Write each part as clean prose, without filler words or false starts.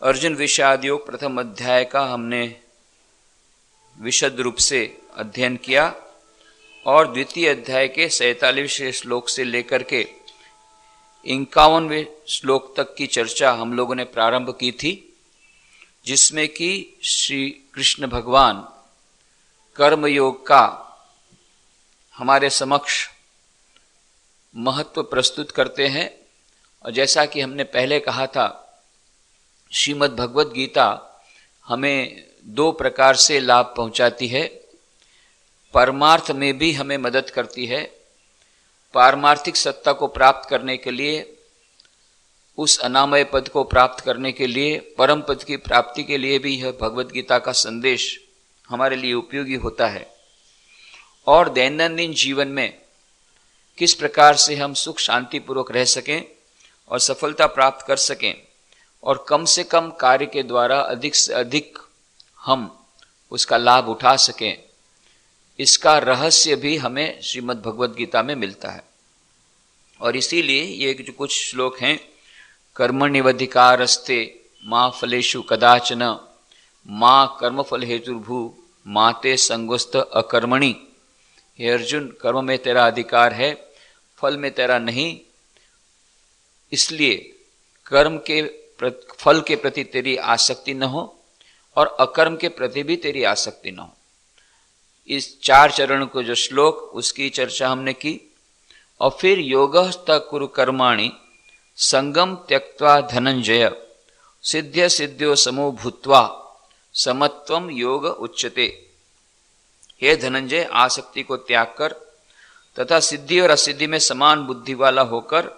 अर्जुन विषाद योग प्रथम अध्याय का हमने विशद रूप से अध्ययन किया और द्वितीय अध्याय के 47वें श्लोक से लेकर के 51वें श्लोक तक की चर्चा हम लोगों ने प्रारंभ की थी, जिसमें कि श्री कृष्ण भगवान कर्मयोग का हमारे समक्ष महत्व प्रस्तुत करते हैं। और जैसा कि हमने पहले कहा था, श्रीमद् भगवद गीता हमें दो प्रकार से लाभ पहुंचाती है। परमार्थ में भी हमें मदद करती है। पारमार्थिक सत्ता को प्राप्त करने के लिए, उस अनामय पद को प्राप्त करने के लिए, परम पद की प्राप्ति के लिए भी यह भगवद गीता का संदेश हमारे लिए उपयोगी होता है। और दैनंदिन जीवन में किस प्रकार से हम सुख शांति पूर्वक रह सकें और सफलता प्राप्त कर सकें और कम से कम कार्य के द्वारा अधिक से अधिक हम उसका लाभ उठा सकें, इसका रहस्य भी हमें श्रीमद् भगवद गीता में मिलता है। और इसीलिए ये जो कुछ श्लोक हैं, कर्मण्येवाधिकारस्ते मा फलेषु कदाचन मा कर्मफल हेतुर्भू माते संगोस्त अकर्मणि। हे अर्जुन, कर्म में तेरा अधिकार है, फल में तेरा नहीं, इसलिए कर्म के फल के प्रति तेरी आसक्ति न हो और अकर्म के प्रति भी तेरी आसक्ति न हो। इस 4 चरण को जो श्लोक, उसकी चर्चा हमने की। और फिर योगः कुरु कर्माणि संगम त्यक्त्वा धनंजय सिद्ध्य सिद्ध्यो समो भूत्वा समत्वम योग उच्यते। हे धनंजय, आसक्ति को त्याग कर तथा सिद्धि और असिद्धि में समान बुद्धि वाला होकर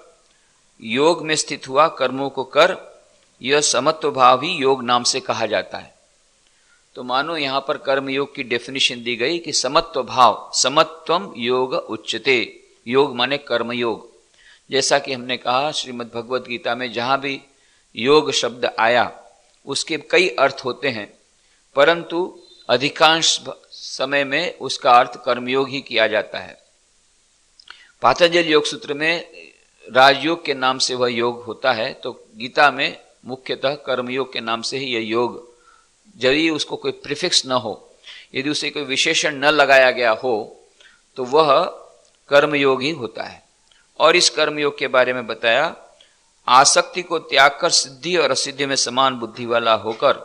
योग में स्थित हुआ कर्मों को कर, यह समत्व भाव ही योग नाम से कहा जाता है। तो मानो यहां पर कर्म योग की डेफिनेशन दी गई कि समत्व भाव, समत्वम योग उच्यते। योग माने कर्म योग। जैसा कि हमने कहा, श्रीमद् भगवद गीता में जहां भी योग शब्द आया उसके कई अर्थ होते हैं, परंतु अधिकांश समय में उसका अर्थ कर्मयोग ही किया जाता है। पातंजलि योग सूत्र में राजयोग के नाम से वह योग होता है, तो गीता में मुख्यतः कर्मयोग के नाम से ही यह योग, यदि उसको कोई प्रीफिक्स न हो, यदि उसे कोई विशेषण न लगाया गया हो, तो वह कर्मयोग ही होता है। और इस कर्मयोग के बारे में बताया, आसक्ति को त्याग कर सिद्धि और असिद्धि में समान बुद्धि वाला होकर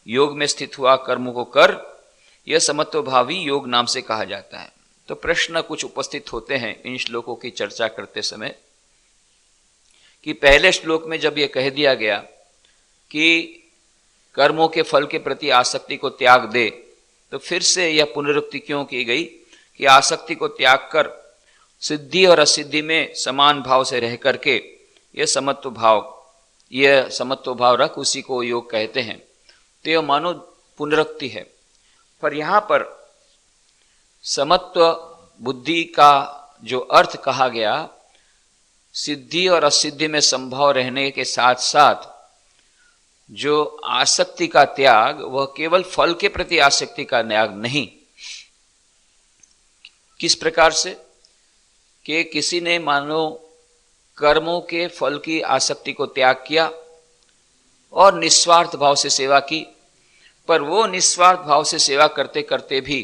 योग में स्थित हुआ कर्मों को कर, यह समत्व भावी योग नाम से कहा जाता है। तो प्रश्न कुछ उपस्थित होते हैं इन श्लोकों की चर्चा करते समय कि पहले श्लोक में जब यह कह दिया गया कि कर्मों के फल के प्रति आसक्ति को त्याग दे, तो फिर से यह पुनरुक्ति क्यों की गई कि आसक्ति को त्याग कर सिद्धि और असिद्धि में समान भाव से रह करके यह समत्व भाव रख, उसी को योग कहते हैं। तो यह मानो पुनरुक्ति है। पर यहां पर समत्व बुद्धि का जो अर्थ कहा गया, सिद्धि और असिद्धि में संभाव रहने के साथ साथ जो आसक्ति का त्याग, वह केवल फल के प्रति आसक्ति का त्याग नहीं। किस प्रकार से कि किसी ने मानो कर्मों के फल की आसक्ति को त्याग किया और निस्वार्थ भाव से सेवा की, पर वो निस्वार्थ भाव से सेवा करते करते भी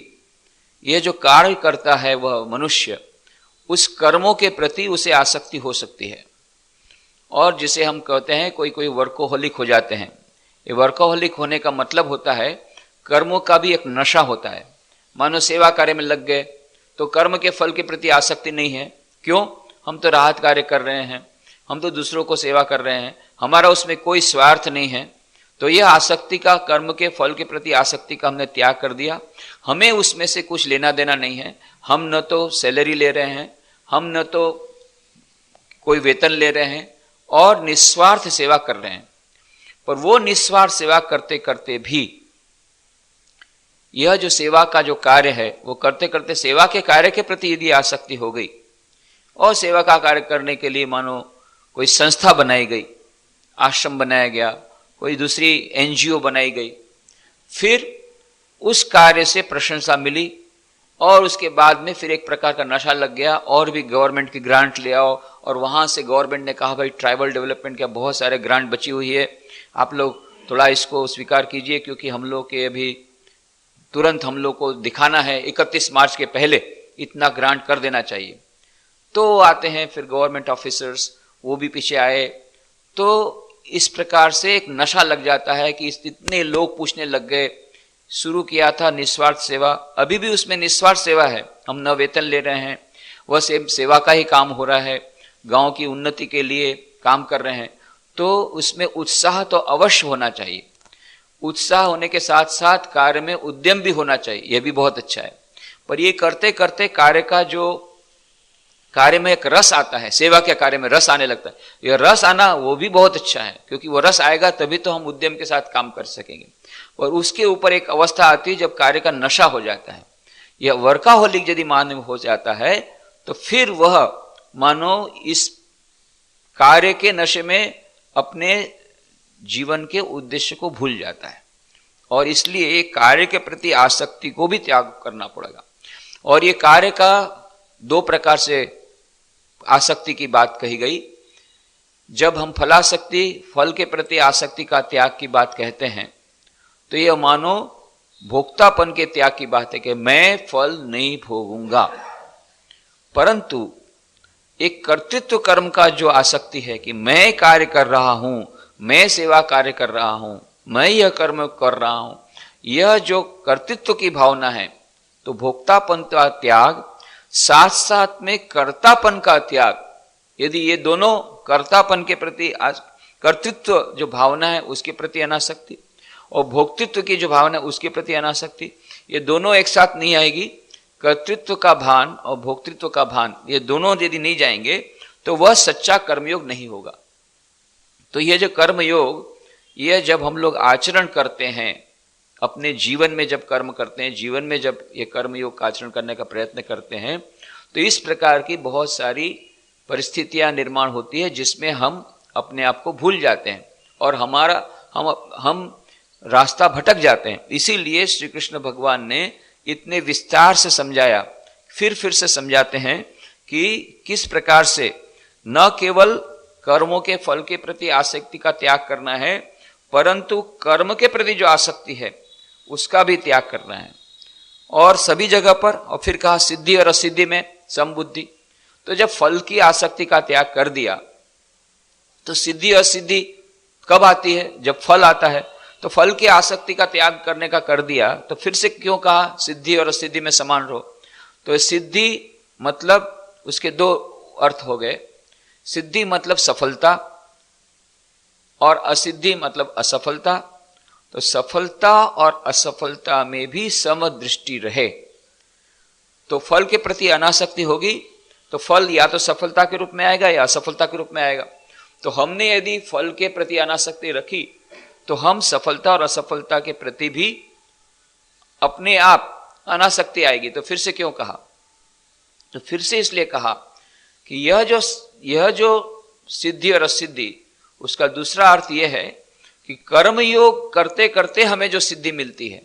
यह जो कार्य करता है वह मनुष्य, उस कर्मों के प्रति उसे आसक्ति हो सकती है। और जिसे हम कहते हैं कोई कोई वर्कोहोलिक हो जाते हैं। ये वर्कोहोलिक होने का मतलब होता है कर्मों का भी एक नशा होता है। मानो सेवा कार्य में लग गए तो कर्म के फल के प्रति आसक्ति नहीं है। क्यों? हम तो राहत कार्य कर रहे हैं, हम तो दूसरों को सेवा कर रहे हैं, हमारा उसमें कोई स्वार्थ नहीं है। तो यह आसक्ति का, कर्म के फल के प्रति आसक्ति का हमने त्याग कर दिया। हमें उसमें से कुछ लेना देना नहीं है। हम न तो सैलरी ले रहे हैं, हम न तो कोई वेतन ले रहे हैं, और निस्वार्थ सेवा कर रहे हैं। पर वो निस्वार्थ सेवा करते करते भी यह जो सेवा का जो कार्य है, वो करते करते सेवा के कार्य के प्रति यदि आसक्ति हो गई और सेवा का कार्य करने के लिए मानो कोई संस्था बनाई गई, आश्रम बनाया गया, कोई दूसरी एनजीओ बनाई गई, फिर उस कार्य से प्रशंसा मिली और उसके बाद में फिर एक प्रकार का नशा लग गया और भी गवर्नमेंट की ग्रांट ले आओ, और वहां से गवर्नमेंट ने कहा भाई ट्राइबल डेवलपमेंट के बहुत सारे ग्रांट बची हुई है, आप लोग थोड़ा इसको स्वीकार कीजिए, क्योंकि हम लोग के अभी तुरंत हम लोग को दिखाना है 31 मार्च के पहले इतना ग्रांट कर देना चाहिए। तो आते हैं फिर गवर्नमेंट ऑफिसर्स, वो भी पीछे आए। तो इस प्रकार से एक नशा लग जाता है कि इतने लोग पूछने लग गए। शुरू किया था निस्वार्थ सेवा, अभी भी उसमें निस्वार्थ सेवा है, हम न वेतन ले रहे हैं, वह सेवा का ही काम हो रहा है, गांव की उन्नति के लिए काम कर रहे हैं। तो उसमें उत्साह तो अवश्य होना चाहिए, उत्साह होने के साथ साथ कार्य में उद्यम भी होना चाहिए, यह भी बहुत अच्छा है। पर ये करते करते कार्य में एक रस आता है, सेवा के कार्य में रस आने लगता है। यह रस आना वो भी बहुत अच्छा है, क्योंकि वो रस आएगा तभी तो हम उद्यम के साथ काम कर सकेंगे। और उसके ऊपर एक अवस्था आती है जब कार्य का नशा हो जाता है, यह वर्काहोलिक यदि मानव हो जाता है, तो फिर वह मानो इस कार्य के नशे में अपने जीवन के उद्देश्य को भूल जाता है। और इसलिए कार्य के प्रति आसक्ति को भी त्याग करना पड़ेगा। और ये कार्य का 2 प्रकार से आसक्ति की बात कही गई। जब हम फलासक्ति, फल के प्रति आसक्ति का त्याग की बात कहते हैं, तो यह मानो भोक्तापन के त्याग की बात है कि मैं फल नहीं भोगूंगा। परंतु एक कर्तृत्व कर्म का जो आसक्ति है कि मैं कार्य कर रहा हूं, मैं सेवा कार्य कर रहा हूं, मैं यह कर्म कर रहा हूं, यह जो कर्तृत्व की भावना है, तो भोक्तापन का त्याग साथ साथ में कर्तापन का त्याग, यदि ये दोनों कर्तापन के प्रति कर्तृत्व जो भावना है उसके प्रति अनासक्ति और भोक्तृत्व की जो भावना है उसके प्रति अनासक्ति, ये दोनों एक साथ नहीं आएगी। कर्तृत्व का भान और भोक्तृत्व का भान, ये दोनों यदि नहीं जाएंगे तो वह सच्चा कर्मयोग नहीं होगा। तो यह जो कर्मयोग, यह जब हम लोग आचरण करते हैं, अपने जीवन में जब कर्म करते हैं, जीवन में जब ये कर्मयोग का आचरण करने का प्रयत्न करते हैं, तो इस प्रकार की बहुत सारी परिस्थितियां निर्माण होती है जिसमें हम अपने आप को भूल जाते हैं और हम रास्ता भटक जाते हैं। इसीलिए श्री कृष्ण भगवान ने इतने विस्तार से समझाया, फिर से समझाते हैं कि किस प्रकार से न केवल कर्मों के फल के प्रति आसक्ति का त्याग करना है, परंतु कर्म के प्रति जो आसक्ति है उसका भी त्याग करना है। और सभी जगह पर, और फिर कहा सिद्धि और असिद्धि में समबुद्धि। तो जब फल की आसक्ति का त्याग कर दिया तो सिद्धि असिद्धि कब आती है? जब फल आता है। तो फल की आसक्ति का त्याग करने का कर दिया, तो फिर से क्यों कहा सिद्धि और असिद्धि में समान रहो? तो सिद्धि मतलब उसके 2 अर्थ हो गए। सिद्धि मतलब सफलता और असिद्धि मतलब असफलता। तो सफलता और असफलता में भी समदृष्टि रहे। तो फल के प्रति अनासक्ति होगी तो फल या तो सफलता के रूप में आएगा या असफलता के रूप में आएगा। तो हमने यदि फल के प्रति अनासक्ति रखी तो हम सफलता और असफलता के प्रति भी अपने आप अनासक्ति आएगी। तो फिर से क्यों कहा? तो फिर से इसलिए कहा कि यह जो सिद्धि और असिद्धि, उसका दूसरा अर्थ यह है कि कर्म योग करते करते हमें जो सिद्धि मिलती है,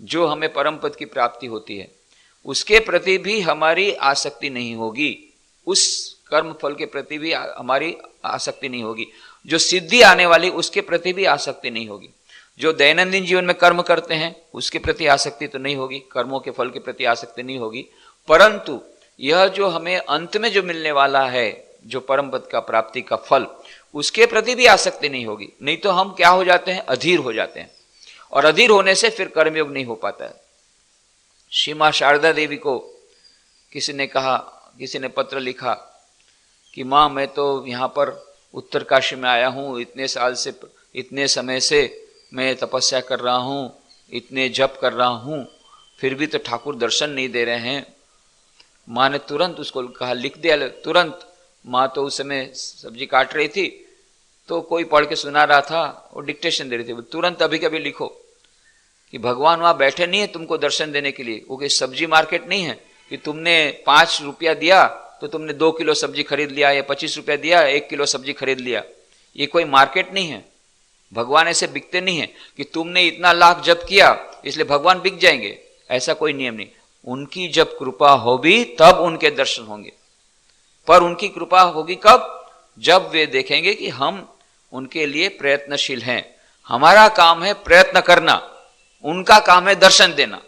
जो हमें परम पद की प्राप्ति होती है, उसके प्रति भी हमारी आसक्ति नहीं होगी, उस कर्म फल के प्रति भी हमारी आसक्ति नहीं होगी। जो सिद्धि आने वाली उसके प्रति भी आसक्ति नहीं होगी। जो दैनंदिन जीवन में कर्म करते हैं उसके प्रति आसक्ति तो नहीं होगी, कर्मों के फल के प्रति आसक्ति नहीं होगी, परंतु यह जो हमें अंत में जो मिलने वाला है, जो परम पद का प्राप्ति का फल, उसके प्रति भी आसक्ति नहीं होगी। नहीं तो हम क्या हो जाते हैं? अधीर हो जाते हैं, और अधीर होने से फिर कर्मयोग नहीं हो पाता है। श्री मां शारदा देवी को किसी ने कहा, किसी ने पत्र लिखा कि मां, मैं तो यहाँ पर उत्तरकाशी में आया हूँ, इतने साल से, इतने समय से मैं तपस्या कर रहा हूँ, इतने जप कर रहा हूँ, फिर भी तो ठाकुर दर्शन नहीं दे रहे हैं। माँ ने तुरंत उसको कहा, लिख दिया तुरंत। माँ तो उस समय सब्जी काट रही थी, तो कोई पढ़ के सुना रहा था, वो डिक्टेशन दे रही थी, तुरंत अभी कभी लिखो कि भगवान वहां बैठे नहीं है तुमको दर्शन देने के लिए। वो कोई सब्जी मार्केट नहीं है कि तुमने 5 रुपया दिया तो तुमने 2 किलो सब्जी खरीद लिया, या 25 रुपया दिया 1 किलो सब्जी खरीद लिया। ये कोई मार्केट नहीं है। भगवान ऐसे बिकते नहीं है कि तुमने इतना लाख जप किया इसलिए भगवान बिक जाएंगे, ऐसा कोई नियम नहीं। उनकी जब कृपा होगी तब उनके दर्शन होंगे, पर उनकी कृपा होगी कब? जब वे देखेंगे कि हम उनके लिए प्रयत्नशील हैं, हमारा काम है प्रयत्न करना, उनका काम है दर्शन देना।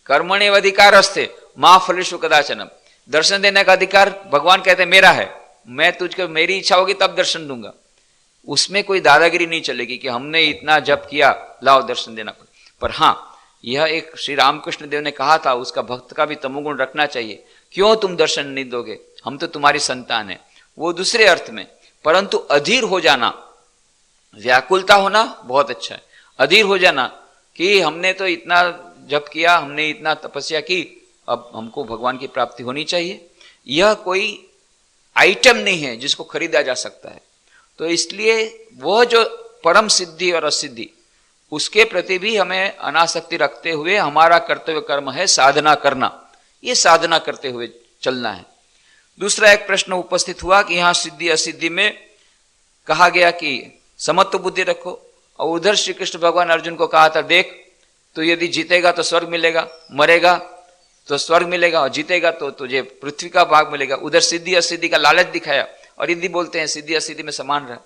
कर्मण्येव अधिकारस्ते मा फलेषु कदाचन। दर्शन देने का अधिकार भगवान कहते हैं मेरा है, मैं तुझको, मेरी इच्छा होगी तब दर्शन दूंगा। उसमें कोई दादागिरी नहीं चलेगी कि हमने इतना जप किया लाओ दर्शन देना। पर हाँ, यह एक श्री रामकृष्ण देव ने कहा था, उसका भक्त का भी तमोगुण रखना चाहिए। क्यों तुम दर्शन नहीं दोगे, हम तो तुम्हारी संतान है, वो दूसरे अर्थ में। परंतु अधीर हो जाना, व्याकुलता होना बहुत अच्छा है। अधीर हो जाना कि हमने तो इतना जप किया, हमने इतना तपस्या की, अब हमको भगवान की प्राप्ति होनी चाहिए, यह कोई आइटम नहीं है जिसको खरीदा जा सकता है। तो इसलिए वह जो परम सिद्धि और असिद्धि, उसके प्रति भी हमें अनासक्ति रखते हुए हमारा कर्तव्य कर्म है साधना करना। ये साधना करते हुए चलना है। दूसरा एक प्रश्न उपस्थित हुआ कि यहां सिद्धि असिद्धि में कहा गया कि समत्व बुद्धि रखो, और उधर श्री कृष्ण भगवान अर्जुन को कहा था देख, तो यदि जीतेगा तो स्वर्ग मिलेगा, मरेगा तो स्वर्ग मिलेगा, और जीतेगा तो तुझे पृथ्वी का भाग मिलेगा। उधर सिद्धि असिद्धि का लालच दिखाया, और हिंदी बोलते हैं सिद्धि असिद्धि में समान रहा।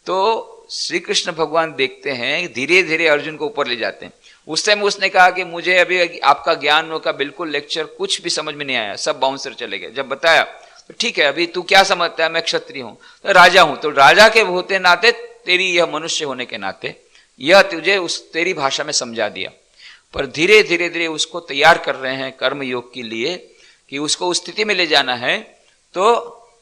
तो श्री कृष्ण भगवान देखते हैं, धीरे धीरे अर्जुन को ऊपर ले जाते हैं। उस टाइम उसने कहा कि मुझे अभी आपका ज्ञान का बिल्कुल लेक्चर कुछ भी समझ में नहीं आया, सब बाउंसर चले गए। जब बताया तो ठीक है, अभी तू क्या समझता है, मैं क्षत्रिय हूं, तो राजा हूं, तो राजा के होते नाते, तेरी यह मनुष्य होने के नाते यह तुझे उस तेरी भाषा में समझा दिया। पर धीरे धीरे धीरे उसको तैयार कर रहे हैं कर्म योग के लिए कि उसको उस स्थिति में ले जाना है। तो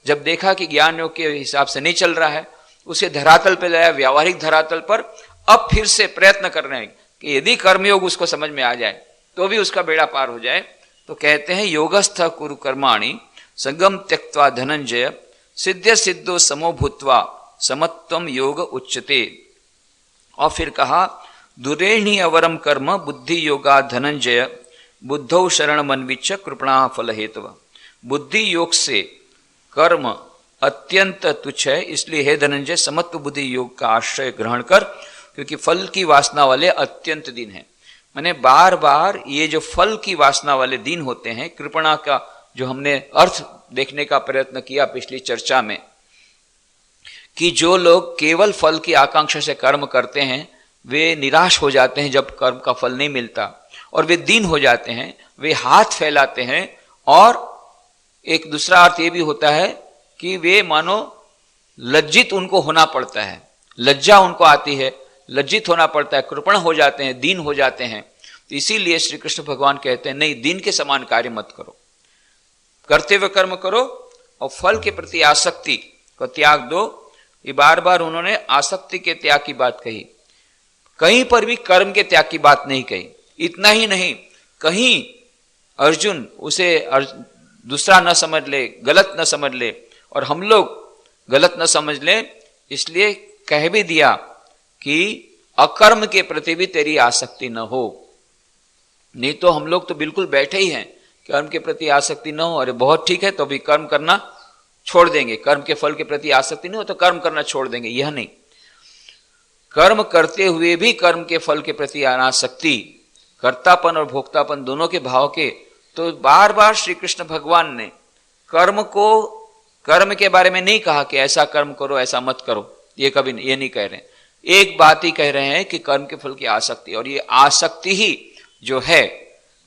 जब देखा कि ज्ञान योग के हिसाब से नहीं चल रहा है, उसे धरातल पे लाया, व्यावहारिक धरातल पर। अब फिर से प्रयत्न कर रहे हैं कि यदि कर्मयोग उसको समझ में आ जाए तो भी उसका बेड़ा पार हो जाए। तो कहते हैं योगस्थ कुरु कर्माणि संगम त्यक्त्वा धनंजय सिद्ध सिद्धो समो भूत्वा समत्वम योग उच्यते। और फिर कहा दुरेणी अवरम कर्म बुद्धि योगा धनंजय बुद्धौ शरण मनविच्च कृपणा फल हेतु। बुद्धि योग से कर्म अत्यंत तुच्छ है, इसलिए हे धनंजय समत्व बुद्धि योग का आश्रय ग्रहण कर, क्योंकि फल की वासना वाले अत्यंत दिन है। मैंने बार बार ये जो फल की वासना वाले दिन होते हैं, कृपणा का जो हमने अर्थ देखने का प्रयत्न किया पिछली चर्चा में, कि जो लोग केवल फल की आकांक्षा से कर्म करते हैं वे निराश हो जाते हैं जब कर्म का फल नहीं मिलता, और वे दीन हो जाते हैं, वे हाथ फैलाते हैं। और एक दूसरा अर्थ ये भी होता है कि वे मानो लज्जित उनको होना पड़ता है, लज्जा उनको आती है, लज्जित होना पड़ता है, कृपण हो जाते हैं, दीन हो जाते हैं। तो इसीलिए श्री कृष्ण भगवान कहते हैं नहीं, दीन के समान कार्य मत करो, करते हुए कर्म करो और फल के प्रति आसक्ति को त्याग दो। ये बार बार उन्होंने आसक्ति के त्याग की बात कही, कहीं पर भी कर्म के त्याग की बात नहीं कही। इतना ही नहीं, कहीं अर्जुन उसे दूसरा न समझ ले, गलत न समझ ले, और हम लोग गलत न समझ ले, इसलिए कह भी दिया कि अकर्म के प्रति भी तेरी आसक्ति न हो। नहीं तो हम लोग तो बिल्कुल बैठे ही हैं, कर्म के प्रति आसक्ति न हो, अरे बहुत ठीक है तो अभी कर्म करना छोड़ देंगे, कर्म के फल के प्रति आसक्ति नहीं हो तो कर्म करना छोड़ देंगे, यह नहीं। कर्म करते हुए भी कर्म के फल के प्रति अनासक्ति, कर्तापन और भोक्तापन दोनों के भाव के। तो बार बार श्री कृष्ण भगवान ने कर्म को, कर्म के बारे में नहीं कहा कि ऐसा कर्म करो ऐसा मत करो, ये कभी नहीं, ये नहीं कह रहे हैं। एक बात ही कह रहे हैं कि कर्म के फल की आसक्ति, और ये आसक्ति ही जो है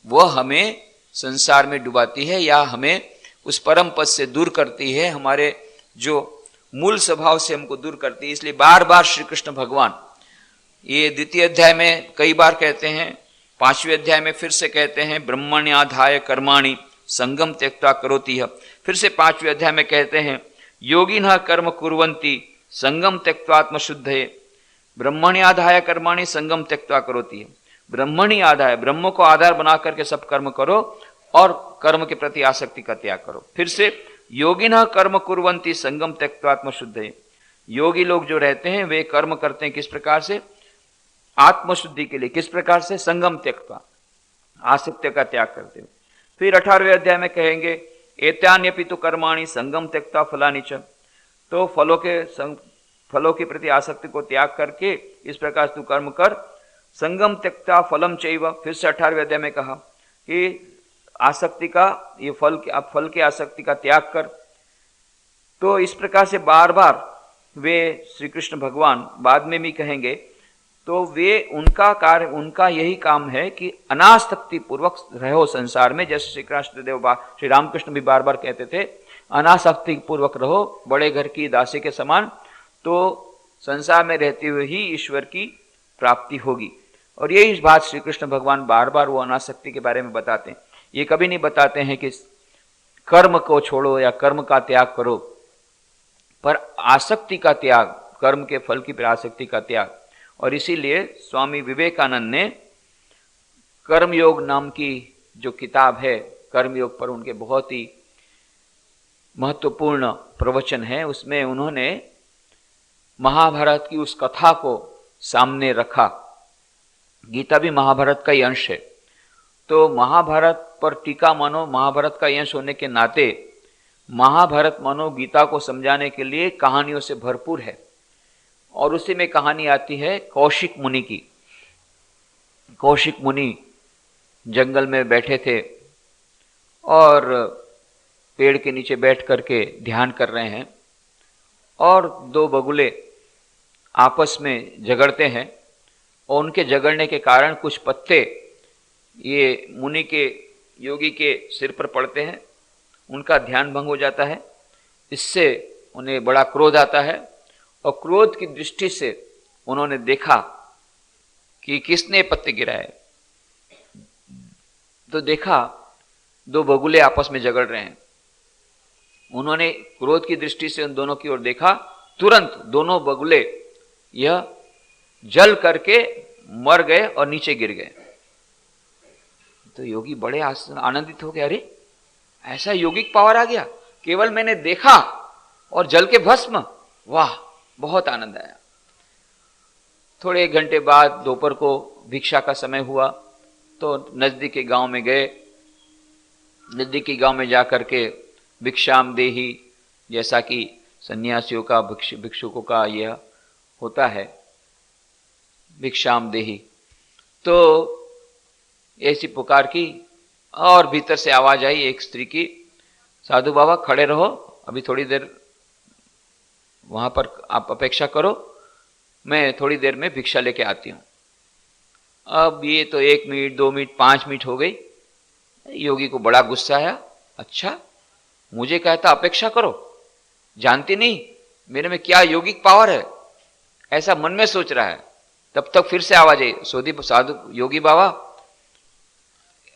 वह हमें संसार में डुबाती है या हमें उस परम पद से दूर करती है, हमारे जो मूल स्वभाव से हमको दूर करती है। इसलिए बार बार श्री कृष्ण भगवान ये द्वितीय अध्याय में कई बार कहते हैं, 5वें अध्याय में फिर से कहते हैं ब्रह्मण्याधाय कर्माणि संगम त्यक्त्वा करोति है। फिर से 5वें अध्याय में कहते हैं योगिनः कर्म कुर्वन्ति संगम त्यक्त्वात्मशुद्धये ब्रह्मण्याधाय कर्माणि संगम त्यक्त्वा करोति है। ब्रह्मणी आधाय, ब्रह्म को आधार बना करके सब कर्म करो और कर्म के प्रति आसक्ति का त्याग करो। फिर से योगिनः कर्म कुर्वन्ति संगम त्यक्त्वात्मशुद्धये। योगी लोग जो रहते हैं वे कर्म करते हैं किस प्रकार से, आत्मशुद्धि के लिए। किस प्रकार से, संगम त्यक्त्वा, आसक्ति का त्याग करते हुए। फिर 18वें अध्याय में कहेंगे एतान्यपि तु कर्माणि संगम त्यक्त्वा फलानि च। तो फलों के प्रति आसक्ति को त्याग करके इस प्रकार तू कर्म कर, संगम त्यक्त्वा फलम चैव। फिर से 18वें अध्याय में कहा कि आसक्ति का, ये फल के आसक्ति का त्याग कर। तो इस प्रकार से बार बार वे श्री कृष्ण भगवान बाद में भी कहेंगे। तो वे उनका कार्य, उनका यही काम है कि अनासक्ति पूर्वक रहो संसार में। जैसे श्री कृष्णदेव, श्री रामकृष्ण भी बार बार कहते थे, अनासक्ति पूर्वक रहो, बड़े घर की दासी के समान, तो संसार में रहते हुए ही ईश्वर की प्राप्ति होगी। और यही बात श्री कृष्ण भगवान बार बार वो अनासक्ति के बारे में बताते हैं। ये कभी नहीं बताते हैं कि कर्म को छोड़ो या कर्म का त्याग करो, पर आसक्ति का त्याग, कर्म के फल की आसक्ति का त्याग। और इसीलिए स्वामी विवेकानंद ने कर्मयोग नाम की जो किताब है, कर्मयोग पर उनके बहुत ही महत्वपूर्ण प्रवचन है, उसमें उन्होंने महाभारत की उस कथा को सामने रखा। गीता भी महाभारत का ही अंश है, तो महाभारत पर टीका मानो महाभारत का अंश होने के नाते महाभारत मानो गीता को समझाने के लिए कहानियों से भरपूर है। और उसी में कहानी आती है कौशिक मुनि की। कौशिक मुनि जंगल में बैठे थे और पेड़ के नीचे बैठ करके ध्यान कर रहे हैं, और दो बगुले आपस में झगड़ते हैं, और उनके झगड़ने के कारण कुछ पत्ते ये मुनि के, योगी के सिर पर पड़ते हैं, उनका ध्यान भंग हो जाता है। इससे उन्हें बड़ा क्रोध आता है, और क्रोध की दृष्टि से उन्होंने देखा कि किसने पत्ते गिराए। तो देखा दो बगुले आपस में झगड़ रहे हैं। उन्होंने क्रोध की दृष्टि से उन दोनों की ओर देखा, तुरंत दोनों बगुले यह जल करके मर गए और नीचे गिर गए। तो योगी बड़े आनंदित हो गए, अरे ऐसा यौगिक पावर आ गया, केवल मैंने देखा और जल के भस्म, वाह, बहुत आनंद आया। थोड़े एक घंटे बाद दोपहर को भिक्षा का समय हुआ, तो नजदीक के गांव में गए। नजदीकी गांव में जाकर के भिक्षाम देही, जैसा कि सन्यासियों का, भिक्षुकों का यह होता है, भिक्षाम देही, तो ऐसी पुकार की, और भीतर से आवाज आई एक स्त्री की, साधु बाबा खड़े रहो, अभी थोड़ी देर वहां पर आप अपेक्षा करो, मैं थोड़ी देर में भिक्षा लेके आती हूं। अब ये तो 1 मिनट, 2 मिनट, 5 मिनट हो गई। योगी को बड़ा गुस्सा आया, अच्छा मुझे कहता अपेक्षा करो, जानती नहीं मेरे में क्या यौगिक पावर है, ऐसा मन में सोच रहा है। तब तक फिर से आवाज आई, साधु योगी बाबा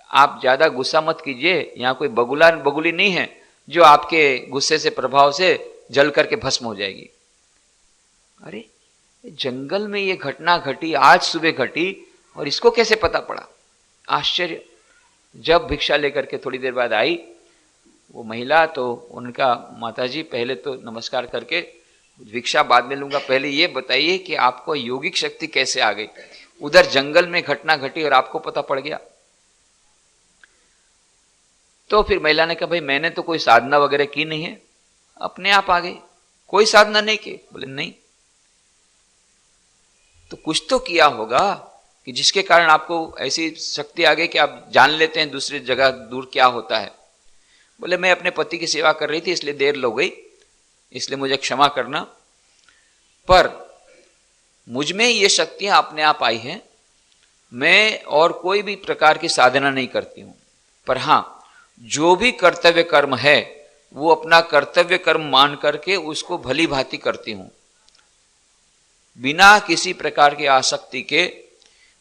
आप ज्यादा गुस्सा मत कीजिए, यहाँ कोई बगुली नहीं है जो आपके गुस्से से, प्रभाव से जल करके भस्म हो जाएगी। अरे जंगल में ये घटना घटी, आज सुबह घटी, और इसको कैसे पता पड़ा? आश्चर्य। जब भिक्षा लेकर के थोड़ी देर बाद आई वो महिला, तो उनका माताजी पहले तो नमस्कार करके, भिक्षा बाद में लूंगा, पहले ये बताइए कि आपको यौगिक शक्ति कैसे आ गई? उधर जंगल में घटना घटी और आपको पता पड़ गया। तो फिर महिला ने कहा, भाई मैंने तो कोई साधना वगैरह की नहीं है, अपने आप आ गई, कोई साधना नहीं की। बोले नहीं, तो कुछ तो किया होगा कि जिसके कारण आपको ऐसी शक्ति आ गई कि आप जान लेते हैं दूसरी जगह दूर क्या होता है। बोले मैं अपने पति की सेवा कर रही थी इसलिए देर हो गई, इसलिए मुझे क्षमा करना, पर मुझ में ये शक्तियां अपने आप आई हैं, मैं और कोई भी प्रकार की साधना नहीं करती हूं, पर हां जो भी कर्तव्य कर्म है वो अपना कर्तव्य कर्म मान करके उसको भली भांति करती हूं, बिना किसी प्रकार की आसक्ति के,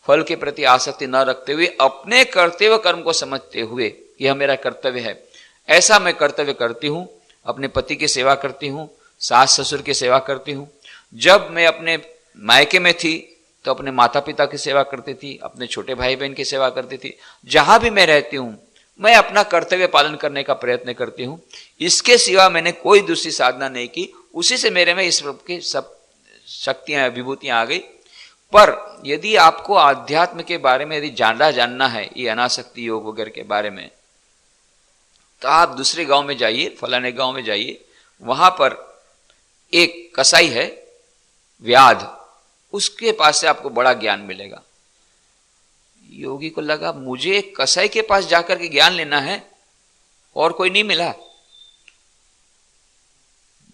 फल के प्रति आसक्ति न रखते हुए, अपने कर्तव्य कर्म को समझते हुए यह मेरा कर्तव्य है, ऐसा मैं कर्तव्य करती हूं। अपने पति की सेवा करती हूं, सास ससुर की सेवा करती हूं। जब मैं अपने मायके में थी तो अपने माता पिता की सेवा करती थी, अपने छोटे भाई बहन की सेवा करती थी। जहां भी मैं रहती हूं मैं अपना कर्तव्य पालन करने का प्रयत्न करती हूं, इसके सिवा मैंने कोई दूसरी साधना नहीं की। उसी से मेरे में इस की सब शक्तियां, विभूतियां आ गई। पर यदि आपको आध्यात्म के बारे में यदि जानना है, ये अनासक्ति योग वगैरह के बारे में, तो आप दूसरे गांव में जाइए, फलाने गांव में जाइए, वहां पर एक कसाई है व्याध, उसके पास से आपको बड़ा ज्ञान मिलेगा। योगी को लगा मुझे एक कसाई के पास जाकर के ज्ञान लेना है, और कोई नहीं मिला,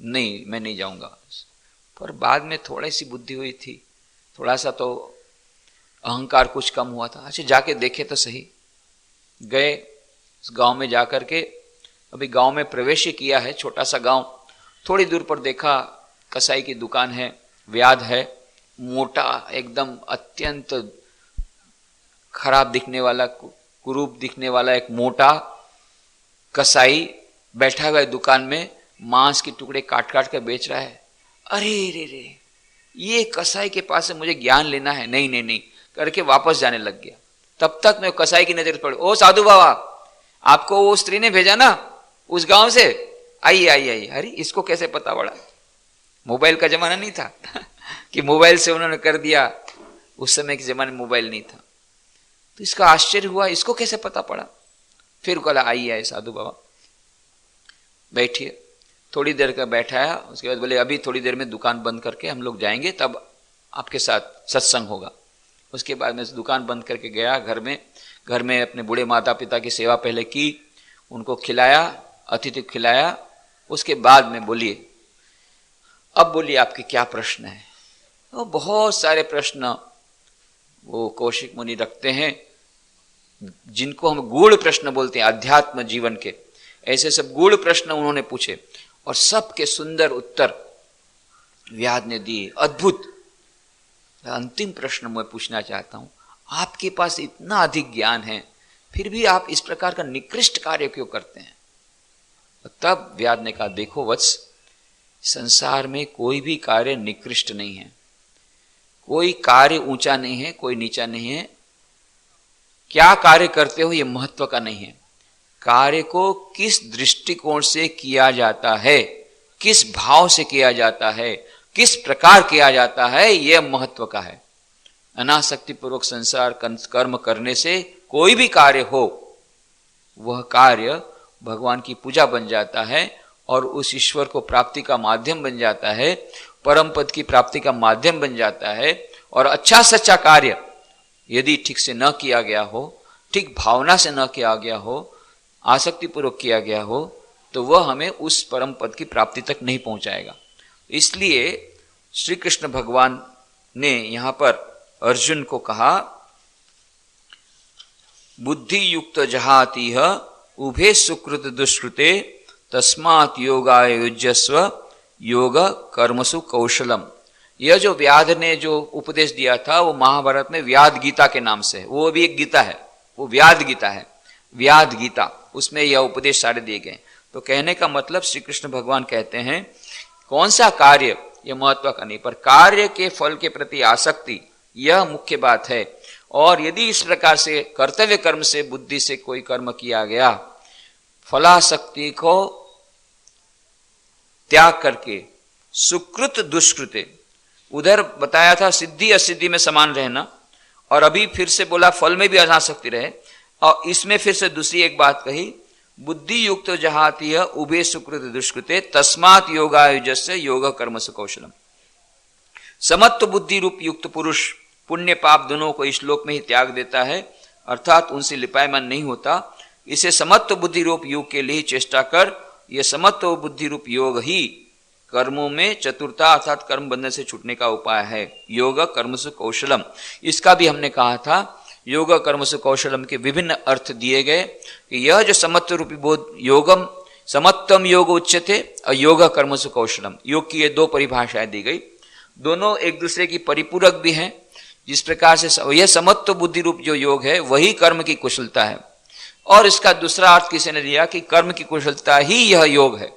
नहीं मैं नहीं जाऊंगा। पर बाद में थोड़ी सी बुद्धि हुई थी, थोड़ा सा तो अहंकार कुछ कम हुआ था। अच्छा जाके देखे तो सही। गए उस गांव में जाकर के, अभी गांव में प्रवेश ही किया है, छोटा सा गांव। थोड़ी दूर पर देखा कसाई की दुकान है, व्याध है, मोटा एकदम अत्यंत खराब दिखने वाला, कुरूप दिखने वाला एक मोटा कसाई बैठा हुआ है दुकान में, मांस के टुकड़े काट काट कर बेच रहा है। अरे रे रे, ये कसाई के पास से मुझे ज्ञान लेना है, नहीं नहीं नहीं करके वापस जाने लग गया। तब तक मैं कसाई की नजर पड़ी, ओ साधु बाबा, आपको वो स्त्री ने भेजा ना उस गांव से, आइए आइए आइए। अरे इसको कैसे पता पड़ा? मोबाइल का जमाना नहीं था कि मोबाइल से उन्होंने कर दिया, उस समय के जमाने में मोबाइल नहीं था। तो इसका आश्चर्य हुआ, इसको कैसे पता पड़ा? फिर बोला आइए आइए साधु बाबा बैठिए। थोड़ी देर का बैठाया, उसके बाद बोले अभी थोड़ी देर में दुकान बंद करके हम लोग जाएंगे, तब आपके साथ सत्संग होगा। उसके बाद मैं दुकान बंद करके गया घर में अपने बूढ़े माता पिता की सेवा पहले की, उनको खिलाया, अतिथि को खिलाया। उसके बाद में बोलिए, अब बोलिए आपके क्या प्रश्न है? तो बहुत सारे प्रश्न वो कौशिक मुनि रखते हैं, जिनको हम गूढ़ प्रश्न बोलते हैं अध्यात्म जीवन के। ऐसे सब गूढ़ प्रश्न उन्होंने पूछे और सबके सुंदर उत्तर व्याध ने दिए, अद्भुत। अंतिम प्रश्न मैं पूछना चाहता हूं, आपके पास इतना अधिक ज्ञान है, फिर भी आप इस प्रकार का निकृष्ट कार्य क्यों करते हैं? तब व्याध ने कहा, देखो वत्स, संसार में कोई भी कार्य निकृष्ट नहीं है, कोई कार्य ऊंचा नहीं है, कोई नीचा नहीं है। क्या कार्य करते हो ये महत्व का नहीं है, कार्य को किस दृष्टिकोण से किया जाता है, किस भाव से किया जाता है, किस प्रकार किया जाता है, यह महत्व का है। अनासक्ति पूर्वक संसार कर्म करने से कोई भी कार्य हो, वह कार्य भगवान की पूजा बन जाता है और उस ईश्वर को प्राप्ति का माध्यम बन जाता है, परम पद की प्राप्ति का माध्यम बन जाता है। और अच्छा सच्चा कार्य यदि ठीक से न किया गया हो, ठीक भावना से न किया गया हो, आसक्ति पूर्वक किया गया हो, तो वह हमें उस परम पद की प्राप्ति तक नहीं पहुंचाएगा। इसलिए श्री कृष्ण भगवान ने यहां पर अर्जुन को कहा, बुद्धि युक्त जहातीह उभे सुकृत दुष्कृते तस्मात् योगाय युज्यस्व योग कर्मसु कौशलम। यह जो व्याध ने जो उपदेश दिया था वो महाभारत में व्याध गीता के नाम से है, वो भी एक गीता है, वो व्याध गीता है, व्याध गीता, उसमें यह उपदेश सारे दिए गए। तो कहने का मतलब श्री कृष्ण भगवान कहते हैं कौन सा कार्य यह महत्व का नहीं, पर कार्य के फल के प्रति आसक्ति यह मुख्य बात है। और यदि इस प्रकार से कर्तव्य कर्म से बुद्धि से कोई कर्म किया गया, फलासक्ति को त्याग करके सुकृत दुष्कृते, उधर बताया था सिद्धि असिद्धि में समान रहना, और अभी फिर से बोला फल में भी अनासक्ति रहे, और इसमें फिर से दूसरी एक बात कही, बुद्धि युक्त जहातीय उभे सुकृत दुष्कृते तस्मात् योगायुजस्य योग कर्मसु कौशलम। समत्व बुद्धि रूप युक्त पुरुष पुण्य पाप दोनों को इस श्लोक में ही त्याग देता है, अर्थात उनसे लिपायमान नहीं होता। इसे समत्व बुद्धि रूप योग के लिए चेष्टा कर, यह समत्व बुद्धि रूप योग ही कर्मों में चतुरता अर्थात कर्म बंधन से छूटने का उपाय है। योग कर्मसु कौशलम, इसका भी हमने कहा था, योग कर्मसु कौशलम के विभिन्न अर्थ दिए गए कि यह जो समत्व रूपी बोध, योगम समत्वम योग उच्यते और योग कर्मसु कौशलम, योग की ये दो परिभाषाएं दी गई, दोनों एक दूसरे की परिपूरक भी हैं। जिस प्रकार से यह समत्व बुद्धि रूप जो योग है वही कर्म की कुशलता है, और इसका दूसरा अर्थ किसी ने दिया कि कर्म की कुशलता ही यह योग है।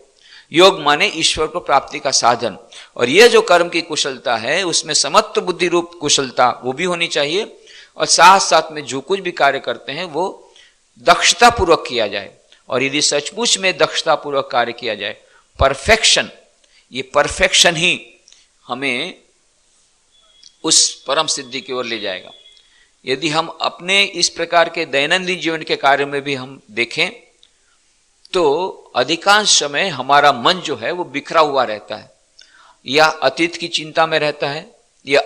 योग माने ईश्वर को प्राप्ति का साधन, और यह जो कर्म की कुशलता है उसमें समत्व बुद्धि रूप कुशलता वो भी होनी चाहिए, और साथ साथ में जो कुछ भी कार्य करते हैं वो दक्षता पूर्वक किया जाए। और यदि सचमुच में दक्षता पूर्वक कार्य किया जाए, परफेक्शन, ये परफेक्शन ही हमें उस परम सिद्धि की ओर ले जाएगा। यदि हम अपने इस प्रकार के दैनंदिन जीवन के कार्य में भी हम देखें तो अधिकांश समय हमारा मन जो है वो बिखरा हुआ रहता है, या अतीत की चिंता में रहता है, या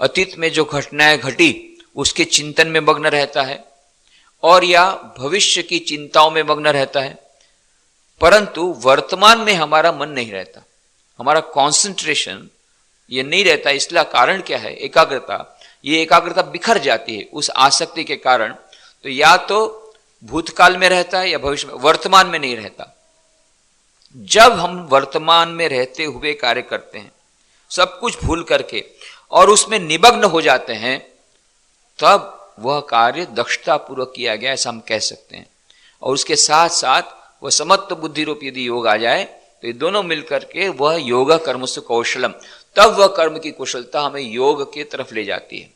अतीत में जो घटनाएं घटी उसके चिंतन में मग्न रहता है, और या भविष्य की चिंताओं में मग्न रहता है, परंतु वर्तमान में हमारा मन नहीं रहता, हमारा कंसंट्रेशन ये नहीं रहता। इसका कारण क्या है? एकाग्रता। ये एकाग्रता बिखर जाती है उस आसक्ति के कारण। तो या तो भूतकाल में रहता है या भविष्य में, वर्तमान में नहीं रहता। जब हम वर्तमान में रहते हुए कार्य करते हैं सब कुछ भूल करके और उसमें निमग्न हो जाते हैं, तब वह कार्य दक्षतापूर्वक किया गया ऐसा हम कह सकते हैं। और उसके साथ साथ वह समत्व बुद्धि रूप यदि योग आ जाए तो ये दोनों मिलकर के वह योग कर्मसु कौशलम, तब वह कर्म की कुशलता हमें योग की तरफ ले जाती है।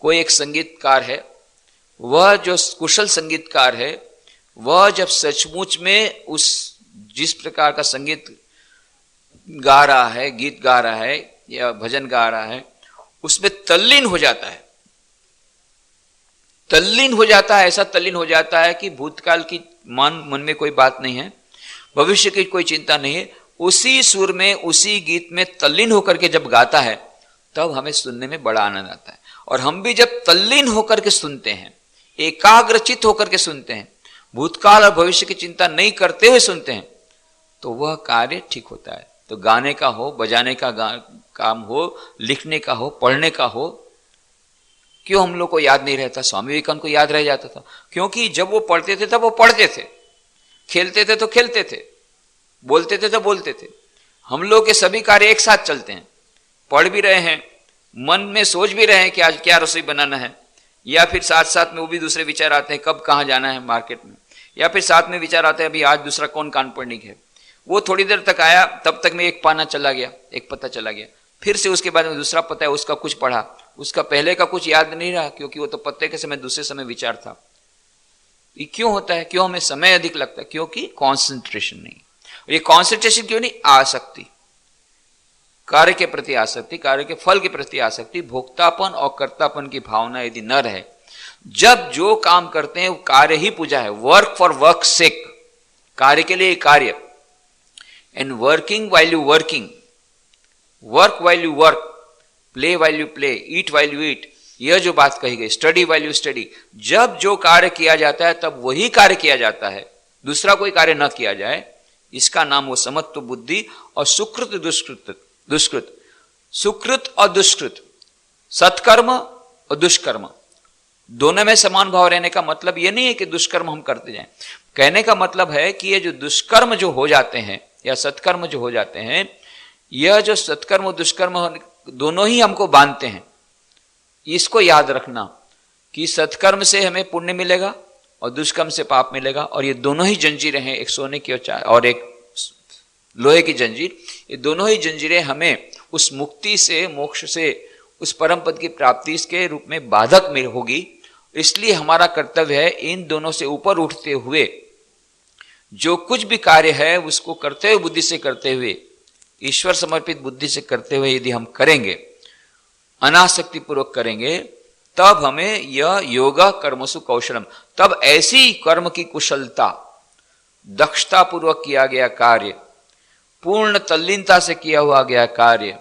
कोई एक संगीतकार है, वह जो कुशल संगीतकार है, वह जब सचमुच में उस जिस प्रकार का संगीत गा रहा है, गीत गा रहा है या भजन गा रहा है, उसमें तल्लीन हो जाता है, तल्लीन हो जाता है, ऐसा तल्लीन हो जाता है कि भूतकाल की मन में कोई बात नहीं है, भविष्य की कोई चिंता नहीं है। उसी सुर में उसी गीत में तल्लीन होकर के जब गाता है तब हमें सुनने में बड़ा आनंद आता है। और हम भी जब तल्लीन होकर के सुनते हैं, एकाग्रचित होकर के सुनते हैं, भूतकाल और भविष्य की चिंता नहीं करते हुए सुनते हैं, तो वह कार्य ठीक होता है। तो गाने का हो, बजाने का काम हो, लिखने का हो, पढ़ने का हो, क्यों हम लोग को याद नहीं रहता? स्वामी विवेकानंद को याद रह जाता था, क्योंकि जब वो पढ़ते थे तब वो पढ़ते थे, खेलते थे तो खेलते थे, बोलते थे तो बोलते थे। हम लोग के सभी कार्य एक साथ चलते हैं, पढ़ भी रहे हैं, मन में सोच भी रहे हैं कि आज क्या रसोई बनाना है, या फिर साथ साथ में वो भी दूसरे विचार आते हैं कब कहाँ जाना है मार्केट में, या फिर साथ में विचार आते हैं अभी आज दूसरा कौन कान पढ़ने है। वो थोड़ी देर तक आया, तब तक में एक पाना चला गया, एक पत्ता चला गया, फिर से उसके बाद में दूसरा पत्ता है, उसका कुछ पढ़ा, उसका पहले का कुछ याद नहीं रहा, क्योंकि वो तो पत्ते के समय दूसरे समय विचार था। ये क्यों होता है? क्यों हमें समय अधिक लगता है? क्योंकि कॉन्सेंट्रेशन नहीं। ये कॉन्सेंट्रेशन क्यों नहीं? आसक्ति, कार्य के प्रति आसक्ति, कार्य के फल के प्रति आसक्ति, भोक्तापन और कर्तापन की भावना यदि न रहे, जब जो काम करते हैं वो कार्य ही पूजा है, वर्क फॉर वर्क सेक, कार्य के लिए कार्य, and working while you working, work while you work, play while you play, eat while you eat, यह जो बात कही गई, स्टडी वाइल यू स्टडी, जब जो कार्य किया जाता है तब वही कार्य किया जाता है, दूसरा कोई कार्य न किया जाए, इसका नाम वो समत्व बुद्धि और सुकृत दुष्कृत, दुष्कृत, सुकृत और दुष्कृत, सत्कर्म और दुष्कर्म, दोनों में समान भाव रहने का मतलब यह नहीं है कि दुष्कर्म हम करते जाएं। कहने का मतलब है कि ये जो दुष्कर्म जो हो जाते हैं या सत्कर्म जो हो जाते हैं, यह जो सत्कर्म और दुष्कर्म दोनों ही हमको बांधते हैं। इसको याद रखना कि सत्कर्म से हमें पुण्य मिलेगा और दुष्कर्म से पाप मिलेगा, और ये दोनों ही जंजीरें हैं, एक सोने की और एक लोहे की जंजीर, ये दोनों ही जंजीरें हमें उस मुक्ति से, मोक्ष से, उस परम पद की प्राप्ति के रूप में बाधक में होगी। इसलिए हमारा कर्तव्य है इन दोनों से ऊपर उठते हुए जो कुछ भी कार्य है उसको करते हुए, बुद्धि से करते हुए, ईश्वर समर्पित बुद्धि से करते हुए यदि हम करेंगे, अनासक्ति पूर्वक करेंगे, तब हमें यह योगा कर्मसु कौशलम, तब ऐसी कर्म की कुशलता, दक्षता पूर्वक किया गया कार्य, पूर्ण तल्लीनता से किया हुआ गया कार्य,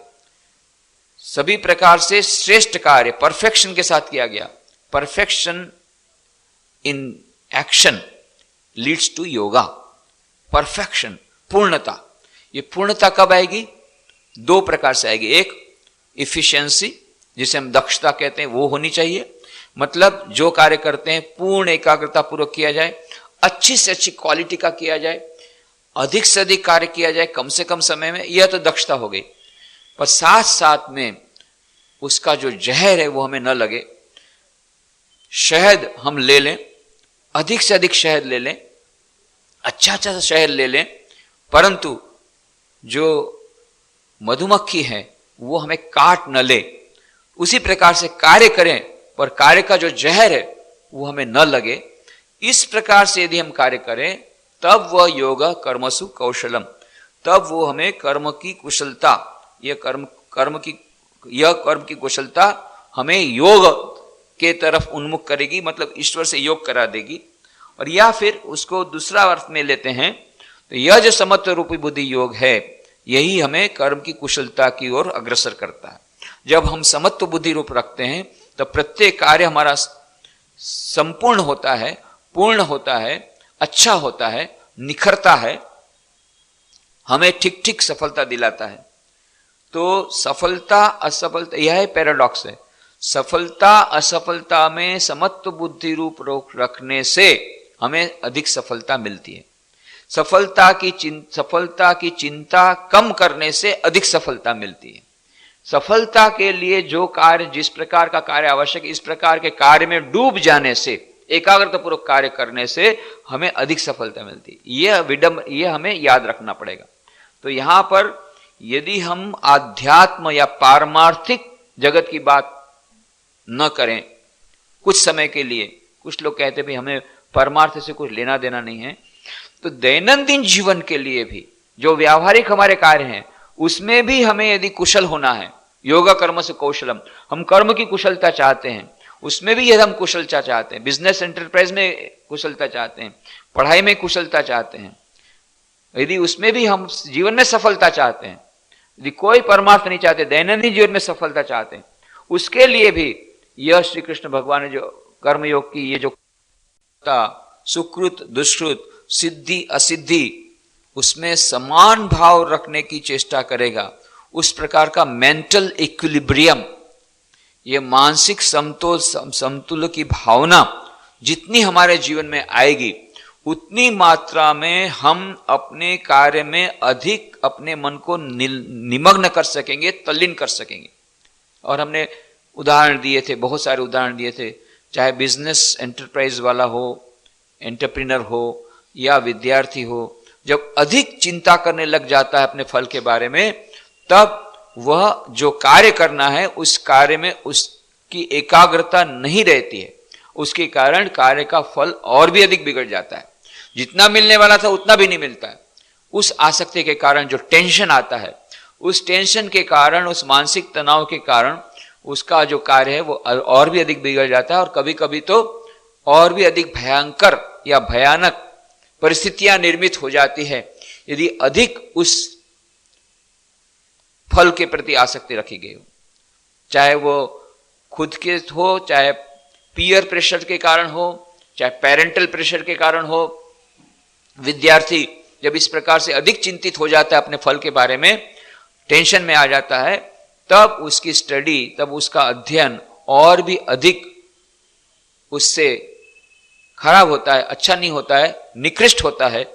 सभी प्रकार से श्रेष्ठ कार्य परफेक्शन के साथ किया गया, perfection in action leads to yoga, perfection, पूर्णता। ये पूर्णता कब आएगी? दो प्रकार से आएगी। एक, इफिशिएंसी, जिसे हम दक्षता कहते हैं, वो होनी चाहिए, मतलब जो कार्य करते हैं पूर्ण एकाग्रता पूर्वक किया जाए, अच्छी से अच्छी क्वालिटी का किया जाए, अधिक से अधिक कार्य किया जाए कम से कम समय में, यह तो दक्षता हो गई। पर साथ साथ में उसका जो जहर है वो हमें न लगे। शहद हम ले लें, अधिक से अधिक शहद ले लें, अच्छा अच्छा शहद ले लें, परंतु जो मधुमक्खी है वो हमें काट न ले। उसी प्रकार से कार्य करें पर कार्य का जो जहर है वो हमें न लगे। इस प्रकार से यदि हम कार्य करें तब वह योगा कर्मसु कौशलम, तब वो हमें कर्म की कुशलता, यह कर्म की कुशलता हमें योग के तरफ उन्मुख करेगी, मतलब ईश्वर से योग करा देगी। और या फिर उसको दूसरा अर्थ में लेते हैं तो यह जो समत्व रूपी बुद्धि योग है, यही हमें कर्म की कुशलता की ओर अग्रसर करता है। जब हम समत्व बुद्धि रूप रखते हैं तो प्रत्येक कार्य हमारा संपूर्ण होता है, पूर्ण होता है, अच्छा होता है, निखरता है, हमें ठीक ठीक सफलता दिलाता है। तो सफलता असफलता, यह पैराडॉक्स है। सफलता असफलता में समत्व बुद्धि रूप रोक रखने से हमें अधिक सफलता मिलती है। सफलता की चिंता कम करने से अधिक सफलता मिलती है। सफलता के लिए जो कार्य, जिस प्रकार का कार्य आवश्यक, इस प्रकार के कार्य में डूब जाने से, एकाग्रता पूर्वक कार्य करने से हमें अधिक सफलता मिलती है। यह हमें याद रखना पड़ेगा। तो यहां पर यदि हम आध्यात्म या पारमार्थिक जगत की बात न करें कुछ समय के लिए, कुछ लोग कहते हैं भाई हमें परमार्थ से कुछ लेना देना नहीं है, तो दैनंदिन जीवन के लिए भी जो व्यावहारिक हमारे कार्य हैं उसमें भी हमें यदि कुशल होना है, योगा कर्म से कौशलम, हम कर्म की कुशलता चाहते हैं, उसमें भी यदि हम कुशलता चाहते हैं, बिजनेस एंटरप्राइज में कुशलता चाहते हैं, पढ़ाई में कुशलता चाहते हैं, यदि उसमें भी हम जीवन में सफलता चाहते हैं, यदि कोई परमार्थ नहीं चाहते, दैनंदिन जीवन में सफलता चाहते हैं, उसके लिए भी यह श्री कृष्ण भगवान ने जो कर्मयोग की ये जो सुकृत दुष्कृत सिद्धि असिद्धि उसमें समान भाव रखने की चेष्टा करेगा, उस प्रकार का मेंटल इक्विलिब्रियम, ये मानसिक समतुल्य की भावना जितनी हमारे जीवन में आएगी उतनी मात्रा में हम अपने कार्य में अधिक अपने मन को निमग्न कर सकेंगे, तल्लीन कर सकेंगे। और हमने उदाहरण दिए थे, बहुत सारे उदाहरण दिए थे, चाहे बिजनेस एंटरप्राइज वाला हो, एंटरप्रेन्योर हो या विद्यार्थी हो, जब अधिक चिंता करने लग जाता है अपने फल के बारे में, तब वह जो कार्य करना है उस कार्य में उसकी एकाग्रता नहीं रहती है, उसके कारण कार्य का फल और भी अधिक बिगड़ जाता है, जितना मिलने वाला था उतना भी नहीं मिलता है। उस आसक्ति के कारण जो टेंशन आता है, उस टेंशन के कारण, उस मानसिक तनाव के कारण उसका जो कार्य है वो और भी अधिक बिगड़ जाता है, और कभी कभी तो और भी अधिक भयंकर या भयानक परिस्थितियां निर्मित हो जाती है यदि अधिक उस फल के प्रति आसक्ति रखी गई हो, चाहे वो खुद के हो, चाहे पीयर प्रेशर के कारण हो, चाहे पेरेंटल प्रेशर के कारण हो। विद्यार्थी जब इस प्रकार से अधिक चिंतित हो जाता है अपने फल के बारे में, टेंशन में आ जाता है, तब उसकी स्टडी, तब उसका अध्ययन और भी अधिक उससे खराब होता है, अच्छा नहीं होता है, निकृष्ट होता है।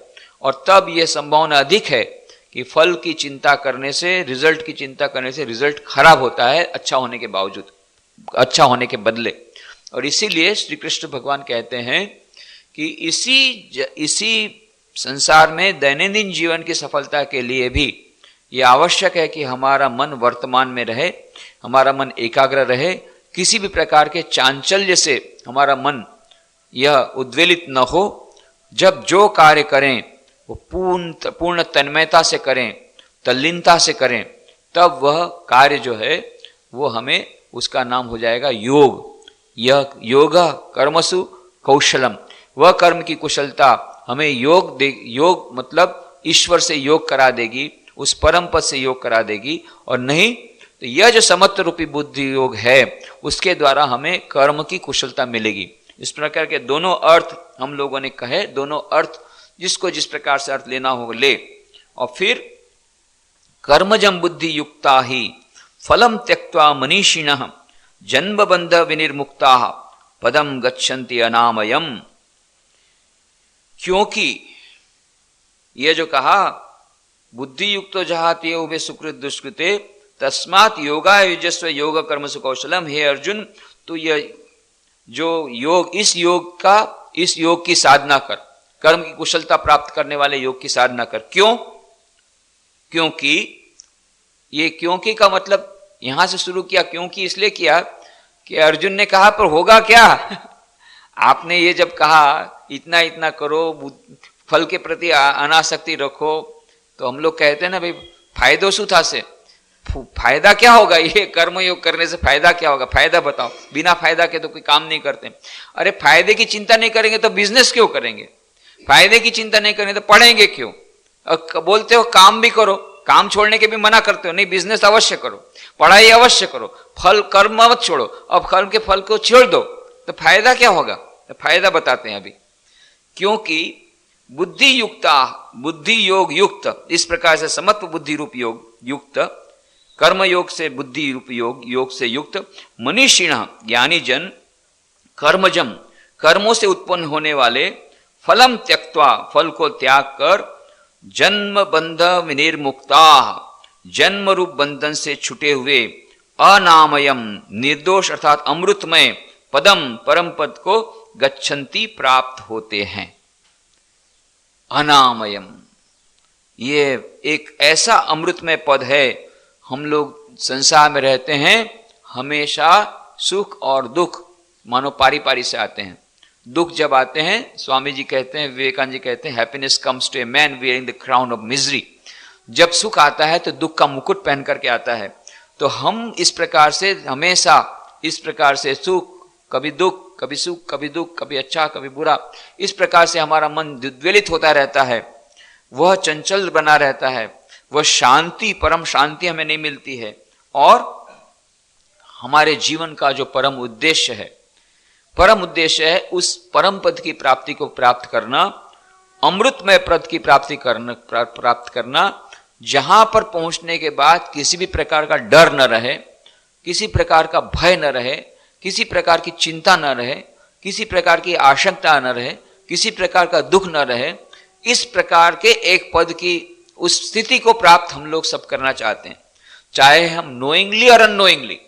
और तब यह संभावना अधिक है कि फल की चिंता करने से, रिजल्ट की चिंता करने से रिजल्ट खराब होता है अच्छा होने के बावजूद, अच्छा होने के बदले। और इसीलिए श्री कृष्ण भगवान कहते हैं कि इसी संसार में दैनंदिन जीवन की सफलता के लिए भी यह आवश्यक है कि हमारा मन वर्तमान में रहे, हमारा मन एकाग्र रहे, किसी भी प्रकार के चांचल्य से हमारा मन यह उद्वेलित न हो। जब जो कार्य करें वो पूर्ण तन्मयता से करें, तल्लीनता से करें, तब वह कार्य जो है वो हमें, उसका नाम हो जाएगा योग। यह योग कर्मसु कौशलम, वह कर्म की कुशलता हमें योग मतलब ईश्वर से योग करा देगी, उस परम पद से योग करा देगी। और नहीं तो यह जो समत्व रूपी बुद्धि योग है उसके द्वारा हमें कर्म की कुशलता मिलेगी। इस प्रकार के दोनों अर्थ हम लोगों ने कहे, दोनों अर्थ जिसको जिस प्रकार से अर्थ लेना हो ले। और फिर कर्मजम बुद्धि युक्ता ही फलम त्यक्त्वा मनीषिणः जन्म बंध विनिर्मुक्ता पदम गच्छन्ति अनामयम। क्योंकि यह जो कहा बुद्धि युक्तो जहाते उभे सुकृत दुष्कृते तस्मात् योगा युजस्व योग कर्म सुकौशलम। हे अर्जुन, तो यह जो योग, इस योग की साधना कर, कर्म की कुशलता प्राप्त करने वाले योग की साधना कर। क्यों? क्योंकि ये क्योंकि का मतलब यहां से शुरू किया, क्योंकि इसलिए किया कि अर्जुन ने कहा पर होगा क्या? आपने ये जब कहा इतना इतना करो, फल के प्रति अनासक्ति रखो, तो हम लोग कहते हैं ना भाई फायदो शू था से, फायदा क्या होगा, ये कर्म योग करने से फायदा क्या होगा, फायदा बताओ। बिना फायदा के तो कोई काम नहीं करते। अरे फायदे की चिंता नहीं करेंगे तो बिजनेस क्यों करेंगे? फायदे की चिंता नहीं करेंगे तो पढ़ेंगे क्यों? बोलते हो काम भी करो, काम छोड़ने के भी मना करते हो, नहीं बिजनेस अवश्य करो, पढ़ाई अवश्य करो, फल कर्म मत छोड़ो। अब कर्म के फल को छोड़ दो तो फायदा क्या होगा? तो फायदा बताते हैं अभी। क्योंकि बुद्धि युक्ता, बुद्धि योग युक्त, इस प्रकार से समत्व बुद्धि रूप योग युक्त कर्म योग से बुद्धि रूप योग से युक्त मनीषिण ज्ञानी जन कर्मजम कर्मों से उत्पन्न होने वाले फलम त्यक्त्वा फल को त्याग कर जन्म बंध विनिर्मुक्ता जन्म रूप बंधन से छुटे हुए अनामयम निर्दोष अर्थात अमृतमय पदम परम पद को गच्छन्ति प्राप्त होते हैं। अनामयम ये एक ऐसा अमृतमय पद है। हम लोग संसार में रहते हैं, हमेशा सुख और दुख मानो पारी पारी से आते हैं। दुख जब आते हैं, स्वामी जी कहते हैं, विवेकानंद जी कहते हैं, happiness comes to a man wearing the crown of misery. जब सुख आता है तो दुख का मुकुट पहन करके आता है। तो हम इस प्रकार से हमेशा इस प्रकार से सुख, कभी दुख, कभी सुख, कभी दुख, कभी अच्छा, कभी बुरा, इस प्रकार से हमारा मन द्वेलित होता रहता है, वह चंचल बना रहता है, वह शांति, परम शांति हमें नहीं मिलती है। और हमारे जीवन का जो परम उद्देश्य है, परम उद्देश्य है उस परम पद की प्राप्ति को प्राप्त करना, अमृतमय पद की प्राप्त करना, जहां पर पहुंचने के बाद किसी भी प्रकार का डर न रहे, किसी प्रकार का भय न रहे, किसी प्रकार की चिंता न रहे, किसी प्रकार की आशंका न रहे, किसी प्रकार का दुख न रहे। इस प्रकार के एक पद की उस स्थिति को प्राप्त हम लोग सब करना चाहते हैं, चाहे हम नोइंगली और अननोइंगली,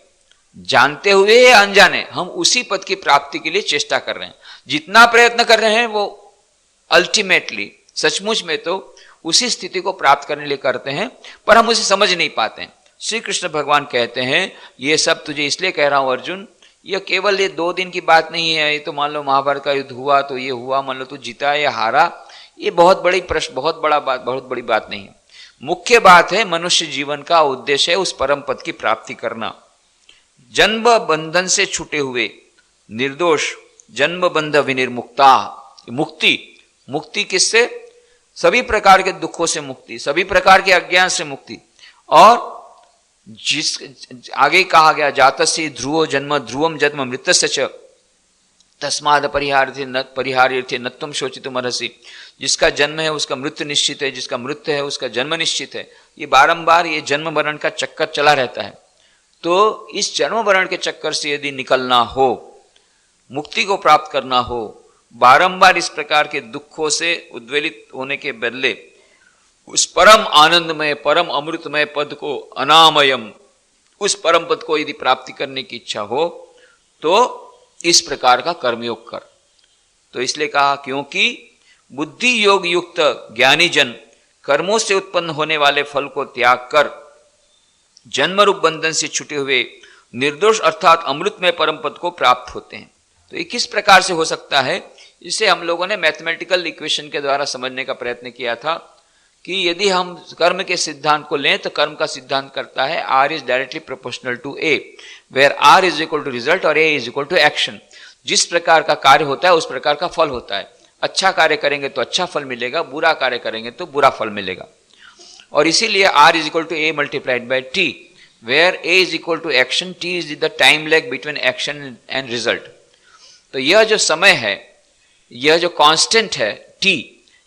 जानते हुए या अनजाने, हम उसी पद की प्राप्ति के लिए चेष्टा कर रहे हैं। जितना प्रयत्न कर रहे हैं वो अल्टीमेटली सचमुच में तो उसी स्थिति को प्राप्त करने लिए करते हैं, पर हम उसे समझ नहीं पाते हैं। श्री कृष्ण भगवान कहते हैं ये सब तुझे इसलिए कह रहा हूं अर्जुन, यह केवल ये 2 दिन की बात नहीं है। ये तो मान लो महाभारत का युद्ध हुआ तो ये हुआ, मान लो तू जीता या हारा, ये बहुत बड़ी प्रश्न, बहुत बड़ी बात नहीं है। मुख्य बात है मनुष्य जीवन का उद्देश्य है उस परम पद की प्राप्ति करना। जन्म बंधन से छूटे हुए निर्दोष, जन्म बंध विनिर्मुक्ता, मुक्ति। मुक्ति किससे? सभी प्रकार के दुखों से मुक्ति, सभी प्रकार के अज्ञान से मुक्ति। और जिस आगे कहा गया जातस्य ध्रुवो जन्म ध्रुवम जन्म मृतस्य च तस्माद परिहार्यर्थे न त्वं शोचितुमर्हसि। जिसका जन्म है उसका मृत्यु निश्चित है, जिसका मृत्यु है उसका जन्म निश्चित है। ये बारंबार ये जन्म मरण का चक्कर चला रहता है। तो इस जन्म मरण के चक्कर से यदि निकलना हो, मुक्ति को प्राप्त करना हो, बारंबार इस प्रकार के दुखों से उद्वेलित होने के बदले उस परम आनंदमय, परम अमृतमय पद को, अनामयम, उस परम पद को यदि प्राप्ति करने की इच्छा हो तो इस प्रकार का कर्मयोग कर। तो इसलिए कहा क्योंकि बुद्धि योग युक्त ज्ञानी जन कर्मों से उत्पन्न होने वाले फल को त्याग कर जन्म रूप बंधन से छूटे हुए निर्दोष अर्थात अमृतमय परम पद को प्राप्त होते हैं। तो ये किस प्रकार से हो सकता है, इसे हम लोगों ने मैथमेटिकल इक्वेशन के द्वारा समझने का प्रयत्न किया था कि यदि हम कर्म के सिद्धांत को लें तो कर्म का सिद्धांत करता है R is directly proportional to A, where R is equal to result और A is equal to action. जिस प्रकार का कार्य होता है उस प्रकार का फल होता है। अच्छा कार्य करेंगे तो अच्छा फल मिलेगा, बुरा कार्य करेंगे तो बुरा फल मिलेगा। और इसीलिए R is equal to A multiplied by T, where A is equal to action, T is the time lag between action and result. तो यह जो समय है, यह जो कांस्टेंट है T,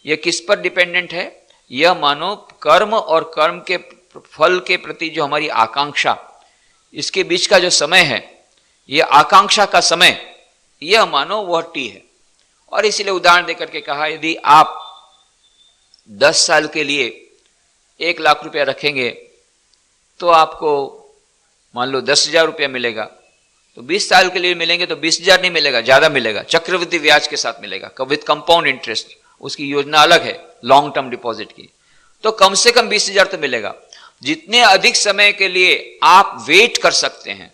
यह किस पर डिपेंडेंट है? यह मानो कर्म और कर्म के फल के प्रति जो हमारी आकांक्षा, इसके बीच का जो समय है, यह आकांक्षा का समय, यह मानो वह T है। और इसीलिए उदाहरण देकर के कहा यदि आप 10 साल के लिए 1 लाख रुपया रखेंगे तो आपको मान लो 10,000 रुपया मिलेगा। तो 20 साल के लिए मिलेंगे तो 20,000 नहीं मिलेगा, ज्यादा मिलेगा, चक्रवृद्धि ब्याज के साथ मिलेगा, विद कंपाउंड इंटरेस्ट। उसकी योजना अलग है लॉन्ग टर्म डिपॉजिट की। तो कम से कम 20,000 तो मिलेगा। जितने अधिक समय के लिए आप वेट कर सकते हैं,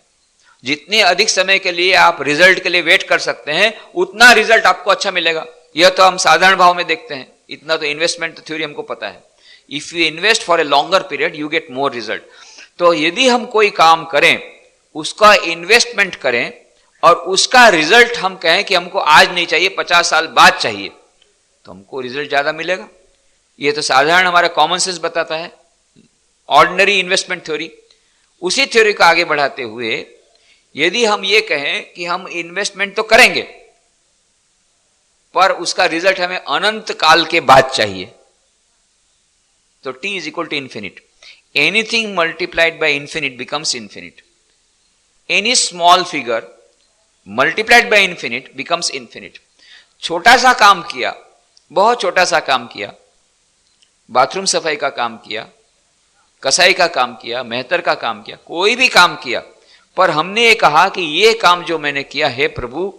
जितने अधिक समय के लिए आप रिजल्ट के लिए वेट कर सकते हैं, उतना रिजल्ट आपको अच्छा मिलेगा। यह तो हम साधारण भाव में देखते हैं, इतना तो इन्वेस्टमेंट थ्योरी हमको पता है। If you invest for a longer period you get more result. तो यदि हम कोई काम करें, उसका इन्वेस्टमेंट करें और उसका रिजल्ट हम कहें कि हमको आज नहीं चाहिए, 50 साल बाद चाहिए, तो हमको रिजल्ट ज्यादा मिलेगा। ये तो साधारण हमारा कॉमन सेंस बताता है, ऑर्डिनरी इन्वेस्टमेंट थ्योरी। उसी थ्योरी को आगे बढ़ाते हुए यदि हम ये कहें कि हम इन्वेस्टमेंट तो करेंगे पर उसका रिजल्ट हमें अनंत काल के बाद चाहिए, तो T is equal to infinite. Anything multiplied by infinite becomes infinite, any small figure multiplied by infinite becomes infinite. छोटा सा काम किया, बहुत छोटा सा काम किया, बाथरूम सफाई का काम किया, कसाई का काम किया, मेहतर का काम किया, कोई भी काम किया, पर हमने ये कहा कि ये काम जो मैंने किया है प्रभु,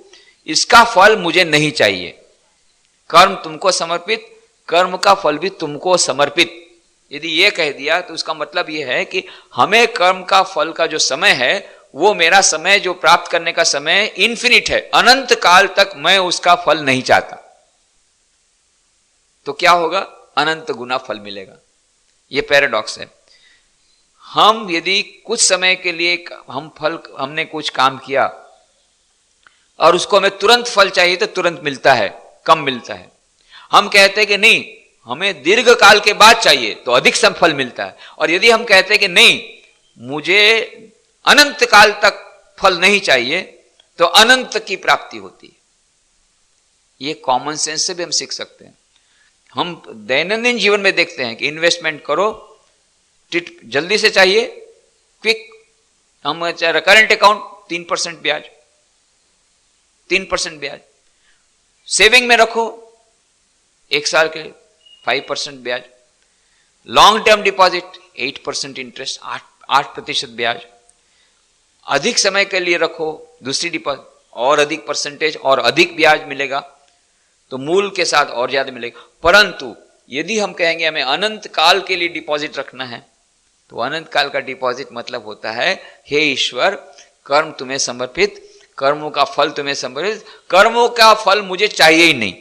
इसका फल मुझे नहीं चाहिए। कर्म तुमको समर्पित, कर्म का फल भी तुमको समर्पित। यदि ये कह दिया तो उसका मतलब ये है कि हमें कर्म का फल का जो समय है, वो मेरा समय जो प्राप्त करने का समय इन्फिनिट है, अनंत काल तक मैं उसका फल नहीं चाहता। तो क्या होगा? अनंत गुना फल मिलेगा। ये पैराडॉक्स है। हम यदि कुछ समय के लिए हमने कुछ काम किया और उसको हमें तुरंत फल चाहिए तो तुरंत मिलता है, कम मिलता है। हम कहते हैं कि नहीं, हमें दीर्घ काल के बाद चाहिए तो अधिक सम फल मिलता है। और यदि हम कहते हैं कि नहीं, मुझे अनंत काल तक फल नहीं चाहिए, तो अनंत की प्राप्ति होती है। ये कॉमन सेंस से भी हम सीख सकते हैं। हम दैनंदिन जीवन में देखते हैं कि इन्वेस्टमेंट करो, जल्दी से चाहिए, क्विक। हम करंट अकाउंट 3% ब्याज, 3% ब्याज, सेविंग में रखो 1 साल के 5% ब्याज, लॉन्ग टर्म डिपॉजिट 8% इंटरेस्ट, 8% ब्याज, अधिक समय के लिए रखो दूसरी डिपॉजिट और अधिक परसेंटेज और अधिक ब्याज मिलेगा, तो मूल के साथ और ज्यादा मिलेगा। परंतु यदि हम कहेंगे हमें अनंत काल के लिए डिपॉजिट रखना है, तो अनंत काल का डिपॉजिट मतलब होता है, हे ईश्वर, कर्म तुम्हें समर्पित, कर्मों का फल तुम्हें समर्पित, कर्मों का फल मुझे चाहिए ही नहीं,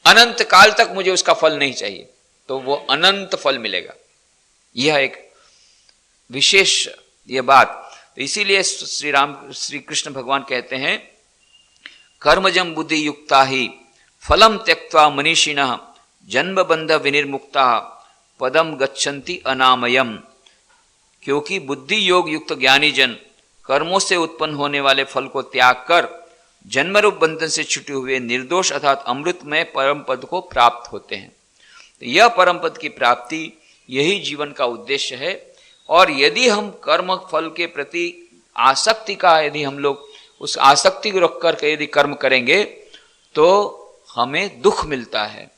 अनंत काल तक मुझे उसका फल नहीं चाहिए, तो वो अनंत फल मिलेगा। यह एक विशेष यह बात। तो इसीलिए श्री कृष्ण भगवान कहते हैं, कर्मजम बुद्धि युक्ता ही फलम त्यक्त्वा मनीषिणः जन्म बंध विनिर्मुक्ता पदम गच्छन्ति अनामयम। क्योंकि बुद्धि योग युक्त ज्ञानी जन कर्मों से उत्पन्न होने वाले फल को त्याग कर जन्म रूप बंधन से छुटे हुए निर्दोष अर्थात अमृतमय परम पद को प्राप्त होते हैं। तो यह परम पद की प्राप्ति यही जीवन का उद्देश्य है। और यदि हम कर्म फल के प्रति आसक्ति का, यदि हम लोग उस आसक्ति को रख कर यदि कर्म करेंगे तो हमें दुख मिलता है।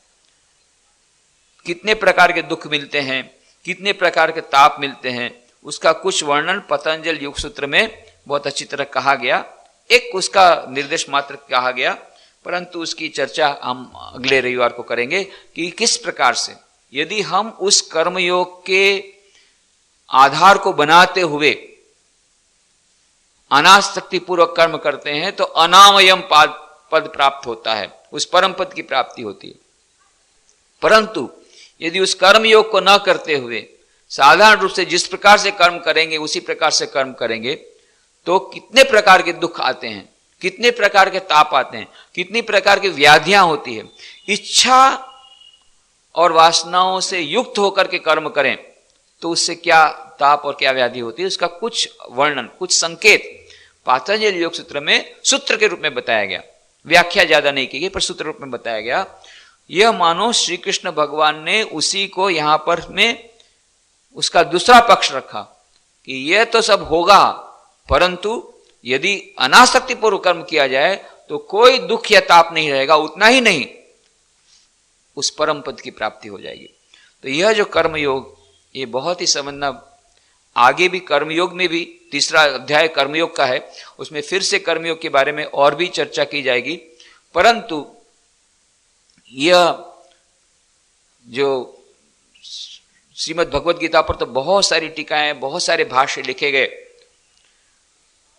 कितने प्रकार के दुख मिलते हैं, कितने प्रकार के ताप मिलते हैं, उसका कुछ वर्णन पतंजल योग सूत्र में बहुत अच्छी तरह कहा गया। एक उसका निर्देश मात्र कहा गया, परंतु उसकी चर्चा हम अगले रविवार को करेंगे कि किस प्रकार से यदि हम उस कर्मयोग के आधार को बनाते हुए अनासक्ति पूर्वक कर्म करते हैं तो अनामयम पद प्राप्त होता है, उस परम पद की प्राप्ति होती है। परंतु यदि उस कर्म योग को न करते हुए साधारण रूप से जिस प्रकार से कर्म करेंगे उसी प्रकार से कर्म करेंगे तो कितने प्रकार के दुख आते हैं, कितने प्रकार के ताप आते हैं, कितनी प्रकार की व्याधियां होती है। इच्छा और वासनाओं से युक्त होकर के कर्म करें तो उससे क्या ताप और क्या व्याधि होती है, उसका कुछ वर्णन, कुछ संकेत पतंजलि योग सूत्र में सूत्र के रूप में बताया गया। व्याख्या ज्यादा नहीं की गई पर सूत्र रूप में बताया गया। यह मानो श्री कृष्ण भगवान ने उसी को यहां पर में उसका दूसरा पक्ष रखा कि यह तो सब होगा, परंतु यदि अनासक्ति पूर्वक कर्म किया जाए तो कोई दुख या ताप नहीं रहेगा। उतना ही नहीं, उस परम पद की प्राप्ति हो जाएगी। तो यह जो कर्मयोग, ये बहुत ही समझना, आगे भी कर्मयोग में भी तीसरा अध्याय कर्मयोग का है, उसमें फिर से कर्मयोग के बारे में और भी चर्चा की जाएगी। परंतु यह जो श्रीमद् भगवद गीता पर तो बहुत सारी टीकाएं, बहुत सारे भाष्य लिखे गए,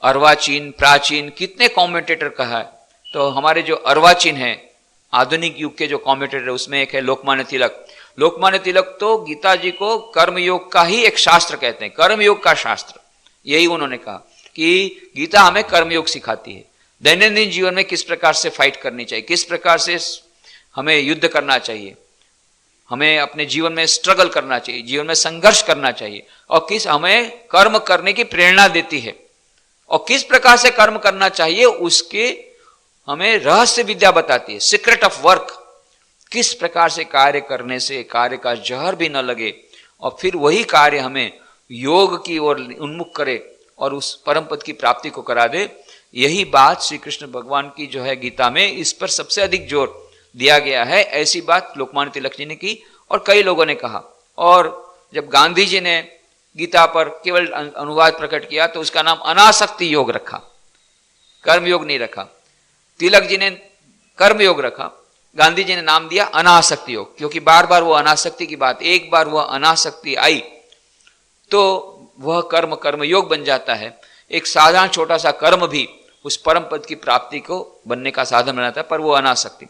अर्वाचीन, प्राचीन, कितने कॉमेंटेटर कहा है। तो हमारे जो अर्वाचीन है, आधुनिक युग के जो कॉमेंटेटर, उसमें एक है लोकमान्य तिलक। लोकमान्य तिलक तो गीता जी को कर्मयोग का ही एक शास्त्र कहते हैं, कर्मयोग का शास्त्र। यही उन्होंने कहा कि गीता हमें कर्मयोग सिखाती है, दैनंदिन जीवन में किस प्रकार से फाइट करनी चाहिए, किस प्रकार से हमें युद्ध करना चाहिए, हमें अपने जीवन में स्ट्रगल करना चाहिए, जीवन में संघर्ष करना चाहिए, और किस हमें कर्म करने की प्रेरणा देती है, और किस प्रकार से कर्म करना चाहिए उसके हमें रहस्य विद्या बताती है, सीक्रेट ऑफ वर्क। किस प्रकार से कार्य करने से कार्य का जहर भी न लगे और फिर वही कार्य हमें योग की ओर उन्मुख करे और उस परम पद की प्राप्ति को करा दे। यही बात श्री कृष्ण भगवान की जो है गीता में, इस पर सबसे अधिक जोर दिया गया है। ऐसी बात लोकमान्य तिलक जी ने की और कई लोगों ने कहा। और जब गांधी जी ने गीता पर केवल अनुवाद प्रकट किया तो उसका नाम अनासक्ति योग रखा, कर्म योग नहीं रखा। तिलक जी ने कर्म योग रखा, गांधी जी ने नाम दिया अनासक्ति योग, क्योंकि बार बार वो अनासक्ति की बात, एक बार वह अनासक्ति आई तो वह कर्म कर्म योग बन जाता है। एक साधारण छोटा सा कर्म भी उस परम पद की प्राप्ति को बनने का साधन बनाता है, पर वो अनासक्ति।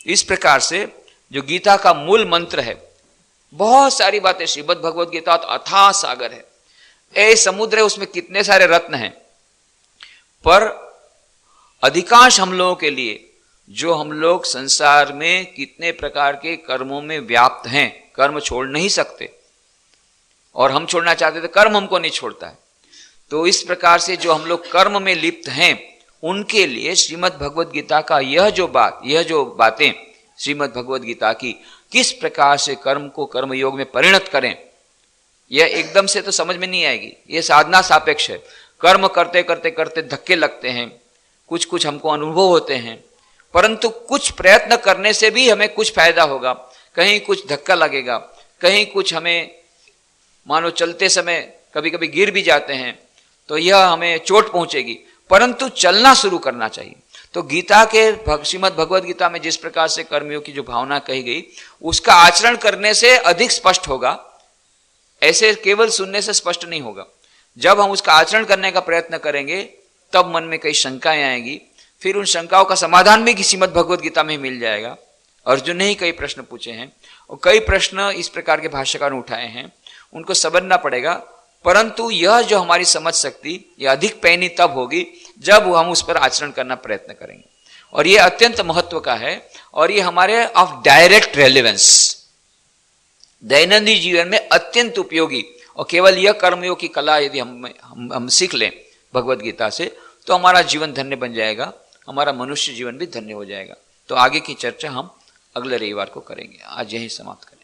इस प्रकार से जो गीता का मूल मंत्र है, बहुत सारी बातें, श्रीमद् भगवद गीता तो अथाह सागर है, ए समुद्र है, उसमें कितने सारे रत्न हैं, पर अधिकांश हम लोगों के लिए जो हम लोग संसार में कितने प्रकार के कर्मों में व्याप्त हैं, कर्म छोड़ नहीं सकते, और हम छोड़ना चाहते थे, कर्म हमको नहीं छोड़ता है। तो इस प्रकार से जो हम लोग कर्म में लिप्त हैं, उनके लिए श्रीमद् भगवद गीता का यह जो बातें श्रीमद् भगवद गीता की, किस प्रकार से कर्म को कर्म योग में परिणत करें, यह एकदम से तो समझ में नहीं आएगी। यह साधना सापेक्ष है। कर्म करते करते करते धक्के लगते हैं, कुछ कुछ हमको अनुभव होते हैं, परंतु कुछ प्रयत्न करने से भी हमें कुछ फायदा होगा। कहीं कुछ धक्का लगेगा, कहीं कुछ हमें, मानो चलते समय कभी कभी गिर भी जाते हैं तो यह हमें चोट पहुंचेगी, परंतु चलना शुरू करना चाहिए। तो गीता के श्रीमद् भगवद गीता में जिस प्रकार से कर्मयोग की जो भावना कही गई, उसका आचरण करने से अधिक स्पष्ट होगा, ऐसे केवल सुनने से स्पष्ट नहीं होगा। जब हम उसका आचरण करने का प्रयत्न करेंगे तब मन में कई शंकाएं आएंगी, फिर उन शंकाओं का समाधान भी श्रीमद् भगवद गीता में मिल जाएगा। अर्जुन ने ही कई प्रश्न पूछे हैं और कई प्रश्न इस प्रकार के भाष्यकार ने उठाए हैं, उनको समझना पड़ेगा। परंतु यह जो हमारी समझ शक्ति यह अधिक पैनी तब होगी जब हम उस पर आचरण करना प्रयत्न करेंगे, और यह अत्यंत महत्व का है, और ये हमारे ऑफ डायरेक्ट रेलेवेंस, दैनंदिन जीवन में अत्यंत उपयोगी। और केवल यह कर्मयोग की कला यदि हम सीख लें भगवद गीता से, तो हमारा जीवन धन्य बन जाएगा, हमारा मनुष्य जीवन भी धन्य हो जाएगा। तो आगे की चर्चा हम अगले रविवार को करेंगे। आज यही समाप्त करें।